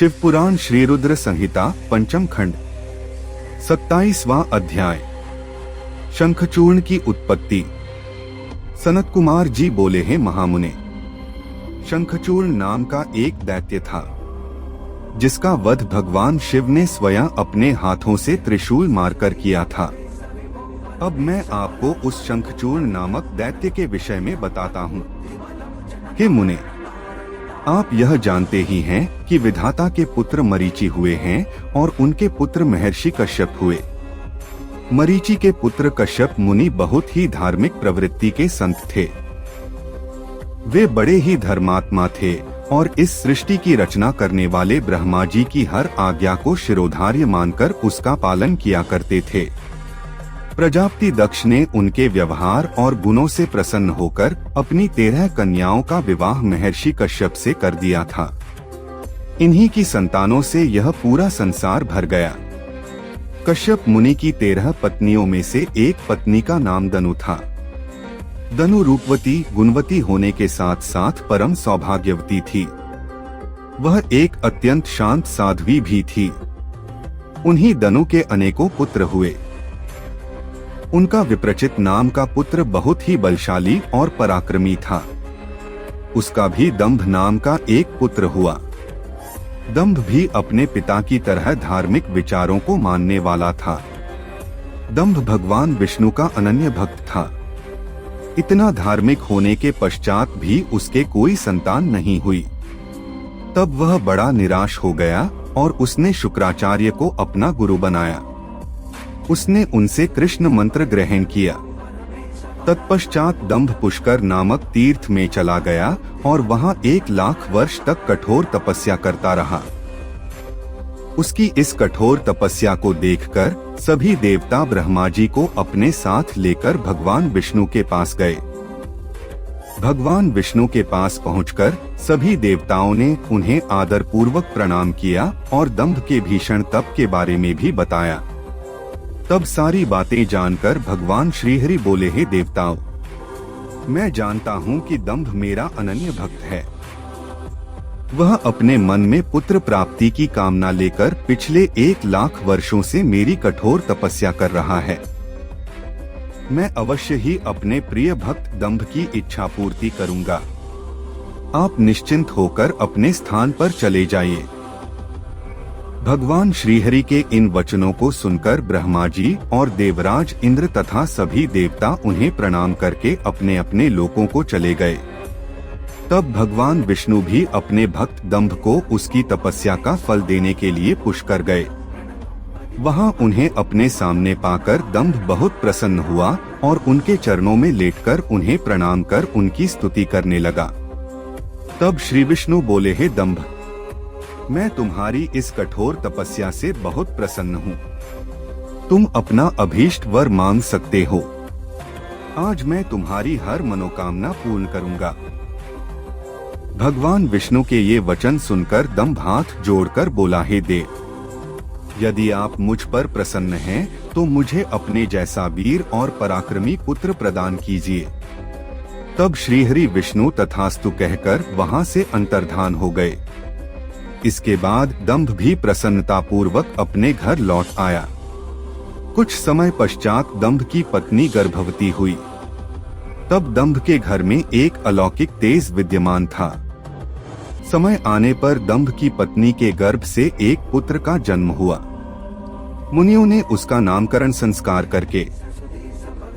शिवपुराण श्री रुद्र संहिता पंचम खंड 27वां अध्याय। शंखचूर्ण की उत्पत्ति। सनत कुमार जी बोले हैं, महामुने, शंखचूर्ण नाम का एक दैत्य था जिसका वध भगवान शिव ने स्वयं अपने हाथों से त्रिशूल मारकर किया था। अब मैं आपको उस शंखचूर्ण नामक दैत्य के विषय में बताता हूँ। हे मुने, आप यह जानते ही हैं कि विधाता के पुत्र मरीचि हुए हैं और उनके पुत्र महर्षि कश्यप हुए। मरीचि के पुत्र कश्यप मुनि बहुत ही धार्मिक प्रवृत्ति के संत थे। वे बड़े ही धर्मात्मा थे और इस सृष्टि की रचना करने वाले ब्रह्मा जी की हर आज्ञा को शिरोधार्य मानकर उसका पालन किया करते थे। प्रजापति दक्ष ने उनके व्यवहार और गुणों से प्रसन्न होकर अपनी 13 कन्याओं का विवाह महर्षि कश्यप से कर दिया था। इन्हीं की संतानों से यह पूरा संसार भर गया। कश्यप मुनि की 13 पत्नियों में से एक पत्नी का नाम दनु था। दनु रूपवती गुणवती होने के साथ साथ परम सौभाग्यवती थी। वह एक अत्यंत शांत साध्वी भी थी। उन्हीं दनु के अनेकों पुत्र हुए। उनका विप्रचित नाम का पुत्र बहुत ही बलशाली और पराक्रमी था। उसका भी दंभ नाम का एक पुत्र हुआ। दंभ भी अपने पिता की तरह धार्मिक विचारों को मानने वाला था। दंभ भगवान विष्णु का अनन्य भक्त था। इतना धार्मिक होने के पश्चात भी उसके कोई संतान नहीं हुई। तब वह बड़ा निराश हो गया और उसने शुक्राचार्य को अपना गुरु बनाया। उसने उनसे कृष्ण मंत्र ग्रहण किया। तत्पश्चात दंभ पुष्कर नामक तीर्थ में चला गया और वहां 1 लाख वर्ष तक कठोर तपस्या करता रहा। उसकी इस कठोर तपस्या को देखकर सभी देवता ब्रह्मा जी को अपने साथ लेकर भगवान विष्णु के पास गए। भगवान विष्णु के पास पहुंचकर सभी देवताओं ने उन्हें आदर पूर्वक प्रणाम किया और दंभ के भीषण तप के बारे में भी बताया। तब सारी बातें जानकर भगवान श्रीहरि बोले, हे देवताओं, मैं जानता हूँ कि दंभ मेरा अनन्य भक्त है। वह अपने मन में पुत्र प्राप्ति की कामना लेकर पिछले 1 लाख वर्षों से मेरी कठोर तपस्या कर रहा है। मैं अवश्य ही अपने प्रिय भक्त दंभ की इच्छा पूर्ति करूंगा। आप निश्चिंत होकर अपने स्थान पर चले जाइए। भगवान श्रीहरि के इन वचनों को सुनकर ब्रह्मा जी और देवराज इंद्र तथा सभी देवता उन्हें प्रणाम करके अपने अपने लोकों को चले गए। तब भगवान विष्णु भी अपने भक्त दंभ को उसकी तपस्या का फल देने के लिए पुष्कर गए। वहां उन्हें अपने सामने पाकर दंभ बहुत प्रसन्न हुआ और उनके चरणों में लेटकर उन्हें प्रणाम कर उनकी स्तुति करने लगा। तब श्री विष्णु बोले, हे दंभ, मैं तुम्हारी इस कठोर तपस्या से बहुत प्रसन्न हूँ। तुम अपना अभीष्ट वर मांग सकते हो। आज मैं तुम्हारी हर मनोकामना पूर्ण करूंगा। भगवान विष्णु के ये वचन सुनकर दंभ हाथ जोड़कर बोला, हे देव, यदि आप मुझ पर प्रसन्न हैं तो मुझे अपने जैसा वीर और पराक्रमी पुत्र प्रदान कीजिए। तब श्रीहरि विष्णु तथास्तु कहकर वहां से अंतर्धान हो गए। इसके बाद दंभ भी प्रसन्नता पूर्वक अपने घर लौट आया। कुछ समय पश्चात दंभ की पत्नी गर्भवती हुई। तब दंभ के घर में एक अलौकिक तेज विद्यमान था। समय आने पर दंभ की पत्नी के गर्भ से एक पुत्र का जन्म हुआ। मुनियों ने उसका नामकरण संस्कार करके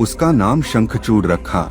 उसका नाम शंखचूड़ रखा।